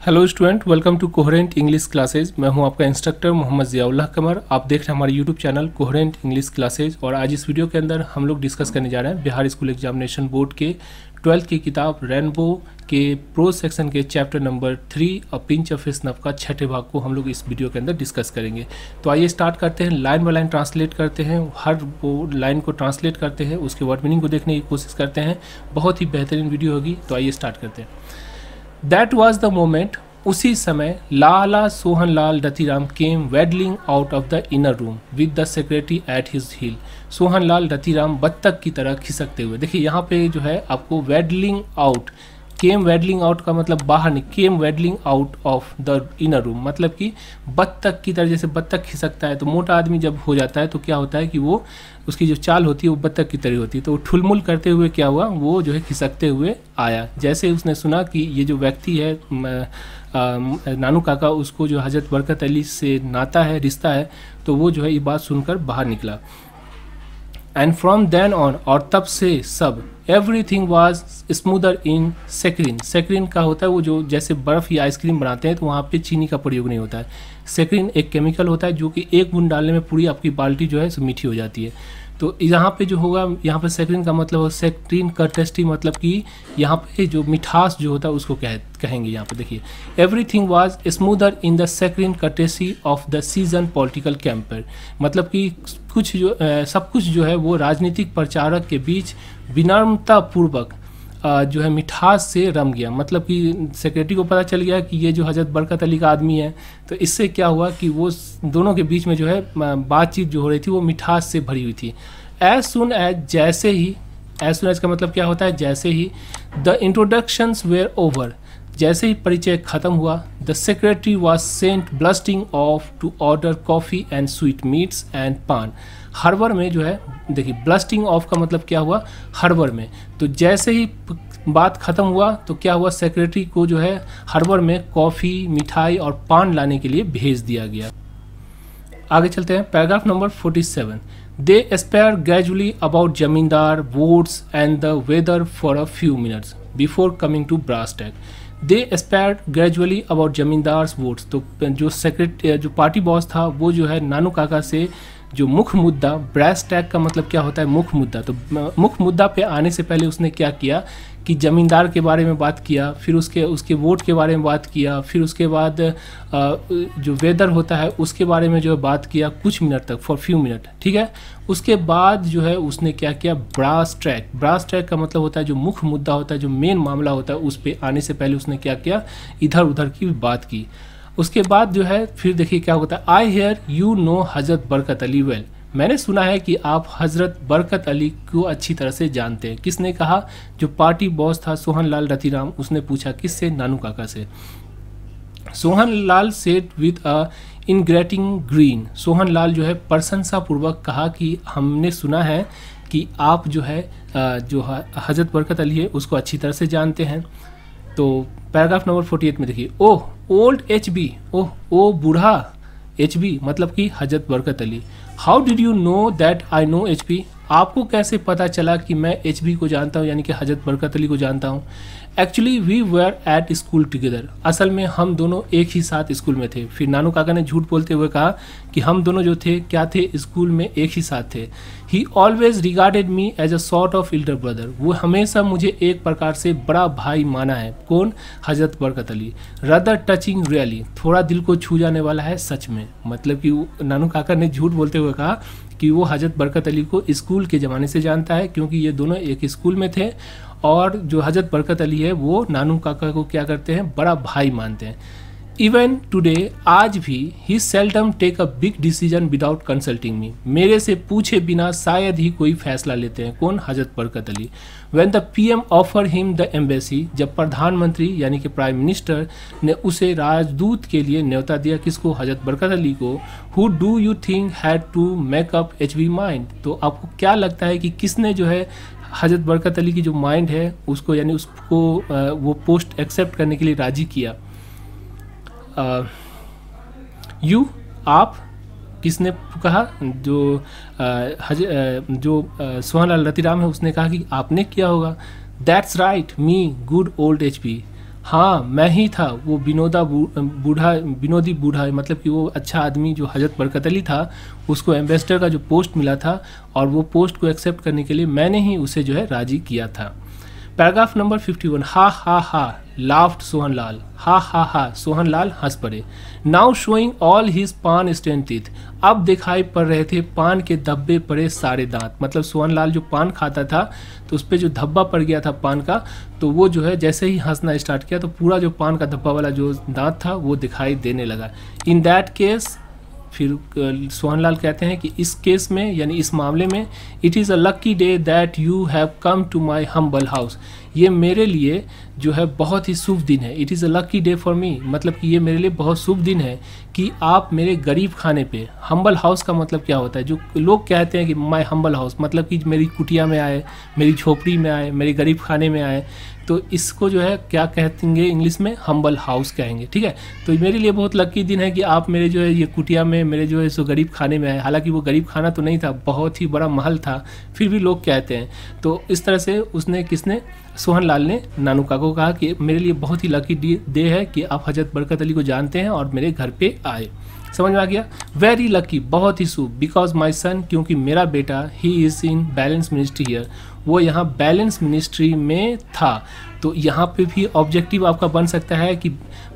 Hello student, welcome to coherent English classes. मैं हूं आपका इंस्ट्रक्टर मोहम्मद ज़ियाउल्लाह कमर। आप देख रहे हैं हमारे YouTube channel coherent English classes. और आज इस वीडियो के अंदर हम लोग डिस्कस करने जा रहे हैं बिहार स्कूल एग्जामिनेशन बोर्ड के 12th की किताब रेनबो के प्रोज सेक्शन के chapter number 3 a pinch of snuff का छठे भाग को हम लोग इस वीडियो के अंदर डिस्कस करेंगे। तो आइए स्टार्ट करते हैं। लाइन बाय लाइन ट्रांसलेट करते हैं, हर वो लाइन को ट्रांसलेट करते हैं, उसके वर्ड मीनिंग को देखने की कोशिश करते हैं। बहुत ही बेहतरीन वीडियो होगी। तो आइए स्टार्ट करते हैं। दैट वॉज द मोमेंट, उसी समय Lala Sohanlal Ratiram came waddling out of the inner room with the secretary at his heel. Sohanlal Ratiram बत्तख की तरह खिसकते हुए। देखिए यहाँ पे जो है आपको waddling out, came waddling out का मतलब बाहर नहीं, came waddling out of the inner room मतलब कि बत्तख की तरह। जैसे बत्तख खिसकता है तो मोटा आदमी जब हो जाता है तो क्या होता है कि वो उसकी जो चाल होती है वो बत्तख की तरह होती है। तो वो ठुलमुल करते हुए क्या हुआ, वो जो है खिसकते हुए आया। जैसे उसने सुना कि ये जो व्यक्ति है नानू काका, उसको जो हजरत बरकत अली से नाता है, रिश्ता है, तो वो जो है ये बात सुनकर बाहर निकला। एंड फ्रॉम देन ऑन, और तब से सब, everything was smoother in saccharin. Saccharin का होता है वो जो जैसे बर्फ़ या आइसक्रीम बनाते हैं तो वहाँ पे चीनी का प्रयोग नहीं होता है। सेक्रिन एक केमिकल होता है जो कि एक बूंद डालने में पूरी आपकी बाल्टी जो है सो मीठी हो जाती है। तो यहाँ पे जो होगा, यहाँ पे सेक्रिन का मतलब सेक्रिन कर्टेस्टी मतलब कि यहाँ पे जो मिठास जो होता है उसको कहेंगे। यहाँ पे देखिए, everything was smoother in the saccharin courtesy of the season political camper, मतलब कि कुछ जो सब कुछ जो है वो राजनीतिक प्रचारक के बीच विनम्रता पूर्वक जो है मिठास से रम गया। मतलब कि सेक्रेटरी को पता चल गया कि ये जो हजरत बरकत अली का आदमी है, तो इससे क्या हुआ कि वो दोनों के बीच में जो है बातचीत जो हो रही थी वो मिठास से भरी हुई थी। एज सुन एज, जैसे ही, एज सुन एज का मतलब क्या होता है, जैसे ही। द इंट्रोडक्शंस वेयर ओवर, जैसे ही परिचय खत्म हुआ। The secretary was sent blustering off to order coffee and sweetmeats and paan. हड़बड़ में जो है, देखिए ब्लस्टिंग ऑफ का मतलब क्या हुआ, हड़बड़ में। तो जैसे ही बात खत्म हुआ तो क्या हुआ, सेक्रेटरी को जो है हड़बड़ में कॉफ़ी, मिठाई और पान लाने के लिए भेज दिया गया। आगे चलते हैं, paragraph number 47। They spare gradually about zamindar votes and the weather for a few minutes before coming to brass tag. They spare gradually about zamindars votes, तो जो सेक्रेटरी, जो पार्टी बॉस था, वो जो है नानू काका से जो मुख्य मुद्दा, ब्रास टैग का मतलब क्या होता है, मुख्य मुद्दा। तो मुख्य मुद्दा पे आने से पहले उसने क्या किया कि ज़मींदार के बारे में बात किया, फिर उसके वोट के बारे में बात किया, फिर उसके बाद जो वेदर होता है उसके बारे में जो है बात किया कुछ मिनट तक, फॉर फ्यू मिनट, ठीक है। उसके बाद जो है उसने क्या किया, ब्रास ट्रैक। ब्रास ट्रैक का मतलब होता है जो मुख्य मुद्दा होता है, जो मेन मामला होता है, उस पर आने से पहले उसने क्या किया, इधर उधर की बात की। उसके बाद जो है फिर देखिए क्या होता है, आई hair you know Hazrat Barkat Ali well. मैंने सुना है कि आप हजरत बरकत अली को अच्छी तरह से जानते हैं। किसने कहा, जो पार्टी बॉस था सोहनलाल रतिराम, उसने पूछा किससे, नानू काका से। Sohanlal said with a ingratiating grin. Sohanlal जो है प्रशंसा पूर्वक कहा कि हमने सुना है कि आप जो है जो हजरत बरकत अली है उसको अच्छी तरह से जानते हैं। तो पैराग्राफ नंबर 48 में देखिए, ओह ओल्ड HB, ओह ओ बूढ़ा HB मतलब कि हजरत Barkat Ali. How did you know that I know HB, आपको कैसे पता चला कि मैं HB को जानता हूँ, यानी कि हजरत बरकत अली को जानता हूँ। Actually we were at school together, असल में हम दोनों एक ही साथ स्कूल में थे। फिर नानू काका ने झूठ बोलते हुए कहा कि हम दोनों जो थे क्या थे, स्कूल में एक ही साथ थे। He always regarded me as a sort of elder brother, वो हमेशा मुझे एक प्रकार से बड़ा भाई माना है। कौन, हजरत Barkat Ali. Rather touching really, थोड़ा दिल को छू जाने वाला है सच में। मतलब कि नानू काका ने झूठ बोलते हुए कहा कि वो हजरत बरकत अली को स्कूल के ज़माने से जानता है, क्योंकि ये दोनों एक स्कूल में थे। और जो हजरत बरकत अली है वो नानू काका को क्या करते हैं, बड़ा भाई मानते हैं। इवन टुडे, आज भी, he seldom take a big decision without consulting me, मेरे से पूछे बिना शायद ही कोई फैसला लेते हैं। कौन, हजरत Barkat Ali. When the PM offer him the embassy, जब प्रधानमंत्री यानी कि प्राइम मिनिस्टर ने उसे राजदूत के लिए न्योता दिया, किसको, हजरत बरकत अली को। Who do you think had to make up HB mind, तो आपको क्या लगता है कि किसने जो है हजरत बरकत अली की जो माइंड है उसको, यानी उसको वो पोस्ट एक्सेप्ट करने के लिए राजी किया। यू, आप, किसने कहा, जो सोहनलाल रतिराम है उसने कहा कि आपने किया होगा। That's right me, good old HB, हाँ मैं ही था वो विनोदी बूढ़ा, मतलब कि वो अच्छा आदमी जो हजरत बरकत अली था, उसको एम्बेसडर का जो पोस्ट मिला था और वो पोस्ट को एक्सेप्ट करने के लिए मैंने ही उसे जो है राजी किया था। पैराग्राफ नंबर 51, हा हा हा लाफ्ड सोहनलाल, हा हा हा सोहनलाल हंस पड़े। नाउ शोइंग ऑल हिज पान स्टेन टीथ, अब दिखाई पड़ रहे थे पान के धब्बे पड़े सारे दांत। मतलब सोहनलाल जो पान खाता था तो उस पर जो धब्बा पड़ गया था पान का, तो वो जो है जैसे ही हंसना स्टार्ट किया तो पूरा जो पान का धब्बा वाला जो दांत था वो दिखाई देने लगा। इन दैट केस, फिर सोहनलाल कहते हैं कि इस केस में यानी इस मामले में, it is a lucky day that you have come to my humble house, ये मेरे लिए जो है बहुत ही शुभ दिन है। It is a lucky day for me, मतलब कि ये मेरे लिए बहुत शुभ दिन है कि आप मेरे गरीब खाने पे, हम्बल हाउस का मतलब क्या होता है, जो लोग कहते हैं कि माई हम्बल हाउस, मतलब कि मेरी कुटिया में आए, मेरी झोपड़ी में आए, मेरे गरीब खाने में आए, तो इसको जो है क्या कहेंगे इंग्लिश में, हम्बल हाउस कहेंगे। ठीक है, तो मेरे लिए बहुत लकी दिन है कि आप मेरे जो है ये कुटिया में, मेरे जो है सो गरीब खाने में आए। हालांकि वो गरीब खाना तो नहीं था, बहुत ही बड़ा महल था, फिर भी लोग कहते हैं। तो इस तरह से उसने, किसने, सोहनलाल ने नानू काका को कहा कि मेरे लिए बहुत ही लकी डे है कि आप हजरत बरकत अली को जानते हैं और मेरे घर पे आए। समझ में आ गया? वेरी लकी, बहुत ही शुभ, बिकॉज माई सन, क्योंकि मेरा बेटा, he is in balance ministry here, वो यहाँ बैलेंस मिनिस्ट्री में था। तो यहाँ पे भी ऑब्जेक्टिव आपका बन सकता है कि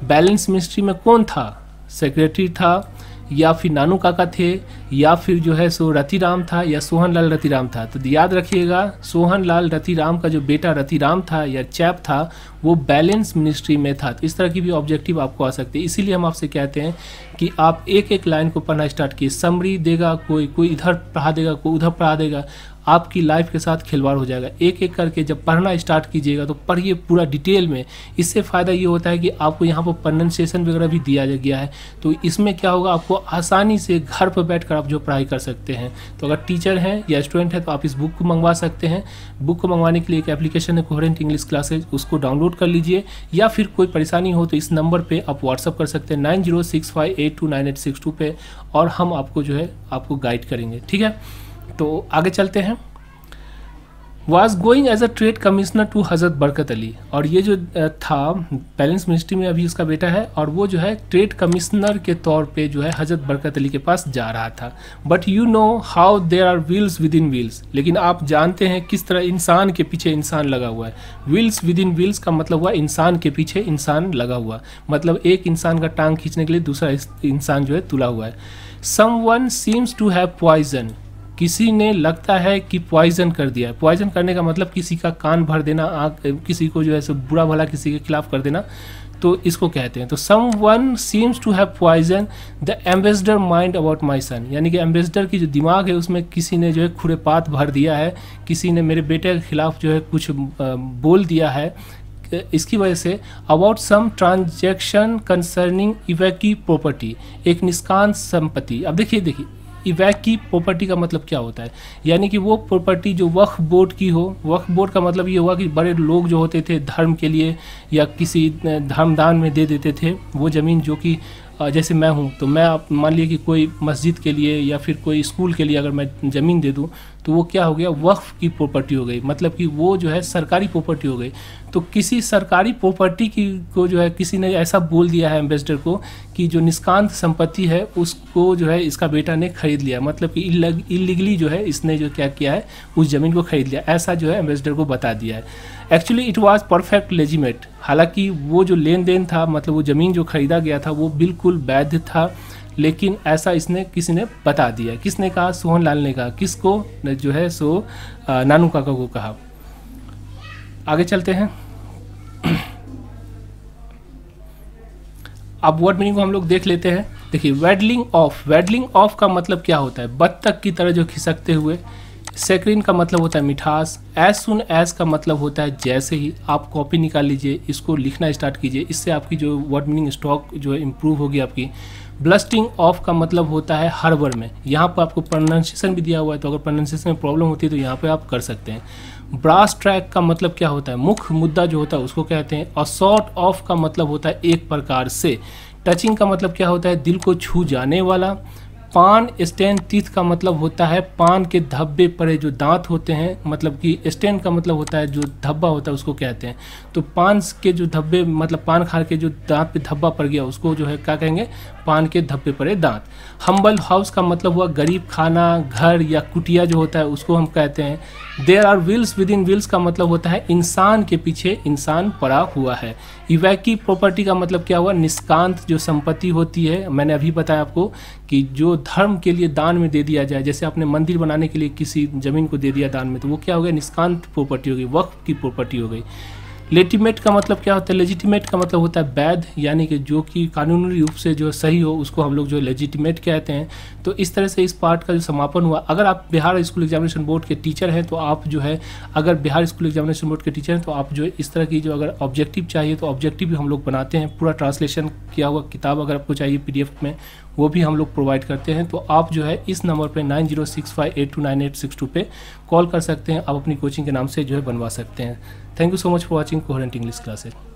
बैलेंस मिनिस्ट्री में कौन था, सेक्रेटरी था, या फिर नानू काका थे, या फिर जो है सो रतिराम था, या सोहनलाल रतिराम था। तो याद रखिएगा, सोहनलाल रतिराम का जो बेटा रतिराम था या चैप था, वो बैलेंस मिनिस्ट्री में था। तो इस तरह की भी ऑब्जेक्टिव आपको आ सकते हैं। इसीलिए हम आपसे कहते हैं कि आप एक एक लाइन को पढ़ना स्टार्ट कीजिए। समरी देगा कोई इधर पढ़ा देगा, कोई उधर पढ़ा देगा, आपकी लाइफ के साथ खिलवाड़ हो जाएगा। एक एक करके जब पढ़ना स्टार्ट कीजिएगा तो पढ़िए पूरा डिटेल में। इससे फ़ायदा ये होता है कि आपको यहाँ पर प्रोनाउंसिएशन वगैरह भी दिया गया है, तो इसमें क्या होगा, आपको आसानी से घर पर बैठकर आप जो पढ़ाई कर सकते हैं। तो अगर टीचर हैं या स्टूडेंट हैं तो आप इस बुक को मंगवा सकते हैं। बुक को मंगवाने के लिए एक एप्लीकेशन है कोहेरेंट इंग्लिश क्लासेज, उसको डाउनलोड कर लीजिए, या फिर कोई परेशानी हो तो इस नंबर पर आप व्हाट्सअप कर सकते हैं 9065829862 पे, और हम आपको जो है आपको गाइड करेंगे। ठीक है, तो आगे चलते हैं। Was going as a trade commissioner to Hazrat Barkat Ali, और ये जो था बैलेंस मिनिस्ट्री में अभी उसका बेटा है, और वो जो है ट्रेड कमिश्नर के तौर पे जो है हजरत बरकत अली के पास जा रहा था। But you know how there are wheels within wheels, लेकिन आप जानते हैं किस तरह इंसान के पीछे इंसान लगा हुआ है। व्हील्स विद इन व्हील्स का मतलब हुआ इंसान के पीछे इंसान लगा हुआ, मतलब एक इंसान का टांग खींचने के लिए दूसरा इंसान जो है तुला हुआ है। Someone seems to have poison, किसी ने लगता है कि पॉइजन कर दिया है। पॉइजन करने का मतलब किसी का कान भर देना, किसी को जो है सो बुरा भला किसी के खिलाफ कर देना, तो इसको कहते हैं। तो someone seems to have poison the ambassador mind about my son, यानी कि एम्बेसडर की जो दिमाग है उसमें किसी ने जो है खुरेपात भर दिया है, किसी ने मेरे बेटे के खिलाफ जो है कुछ बोल दिया है। इसकी वजह से about some transaction concerning evacuee property, एक निष्कांत संपत्ति। अब देखिए इवैक्यू प्रॉपर्टी का मतलब क्या होता है, यानी कि वो प्रॉपर्टी जो वक्फ बोर्ड की हो। वक्फ बोर्ड का मतलब ये हुआ कि बड़े लोग जो होते थे धर्म के लिए या किसी धर्मदान में दे देते थे वो ज़मीन, जो कि जैसे मैं हूँ तो मैं आप मान लीजिए कि कोई मस्जिद के लिए या फिर कोई स्कूल के लिए अगर मैं ज़मीन दे दूँ तो वो क्या हो गया, वक्फ की प्रॉपर्टी हो गई, मतलब कि वो जो है सरकारी प्रॉपर्टी हो गई। तो किसी सरकारी प्रॉपर्टी की को जो है किसी ने ऐसा बोल दिया है एम्बेसडर को कि जो निष्कांत संपत्ति है उसको जो है इसका बेटा ने खरीद लिया, मतलब कि इलीगली जो है इसने जो क्या किया है उस ज़मीन को खरीद लिया, ऐसा जो है एम्बेसडर को बता दिया है। एक्चुअली इट वाज परफेक्ट लेजिमेट, हालांकि वो जो लेन देन था, मतलब वो ज़मीन जो खरीदा गया था वो बिल्कुल वैध था, लेकिन ऐसा इसने किसी ने बता दिया। किसने कहा? सोहनलाल ने कहा। किसको? जो है सो नानू काका को कहा। आगे चलते हैं। अब वर्ड मीनिंग को हम लोग देख लेते हैं। देखिए, वेडलिंग ऑफ, वेडलिंग ऑफ का मतलब क्या होता है? बत्तख की तरह जो खिसकते हुए। सेक्रिन का मतलब होता है मिठास। एज सुन एज का मतलब होता है जैसे ही। आप कॉपी निकाल लीजिए, इसको लिखना स्टार्ट कीजिए, इससे आपकी जो वर्ड मीनिंग स्टॉक जो है इम्प्रूव होगी आपकी। ब्लस्टिंग ऑफ का मतलब होता है हर वर्ड में। यहाँ पर आपको प्रोनाउंसिएशन भी दिया हुआ है, तो अगर प्रोनाउंसिएशन में प्रॉब्लम होती है तो यहाँ पे आप कर सकते हैं। ब्रास ट्रैक का मतलब क्या होता है? मुख्य मुद्दा जो होता है उसको कहते हैं। और सॉर्ट ऑफ का मतलब होता है एक प्रकार से। टचिंग का मतलब क्या होता है? दिल को छू जाने वाला। पान स्टैंड टीथ का मतलब होता है पान के धब्बे पड़े जो दांत होते हैं, मतलब कि स्टैंड का मतलब होता है जो धब्बा होता है उसको कहते हैं। तो पान के जो धब्बे मतलब पान खा के जो दांत पे धब्बा पड़ गया उसको जो है क्या कहेंगे, पान के धब्बे पड़े दांत। हम्बल हाउस का मतलब हुआ गरीब खाना, घर या कुटिया जो होता है उसको हम कहते हैं। There are wheels within wheels का मतलब होता है इंसान के पीछे इंसान पड़ा हुआ है। इवैकी प्रॉपर्टी का मतलब क्या हुआ, निष्कांत जो संपत्ति होती है। मैंने अभी बताया आपको कि जो धर्म के लिए दान में दे दिया जाए, जैसे आपने मंदिर बनाने के लिए किसी ज़मीन को दे दिया दान में, तो वो क्या हो गया, निष्कांत प्रॉपर्टी हो गई, वक्फ की प्रॉपर्टी हो गई। लेजिटिमेट का मतलब क्या होता है, लेजिटिमेट का मतलब होता है वैध, यानी कि जो कि कानूनी रूप से जो सही हो उसको हम लोग जो लेजिटिमेट कहते हैं। तो इस तरह से इस पार्ट का जो समापन हुआ। अगर आप बिहार स्कूल एग्जामिनेशन बोर्ड के टीचर हैं तो आप जो है, अगर बिहार स्कूल एग्जामिनेशन बोर्ड के टीचर हैं तो आप जो है इस तरह की जो अगर ऑब्जेक्टिव चाहिए तो ऑब्जेक्टिव भी हम लोग बनाते हैं। पूरा ट्रांसलेशन किया हुआ किताब अगर आपको चाहिए PDF में, वो भी हम लोग प्रोवाइड करते हैं। तो आप जो है इस नंबर पे 9065829862 पे कॉल कर सकते हैं। आप अपनी कोचिंग के नाम से जो है बनवा सकते हैं। Thank you so much for watching coherent English classes.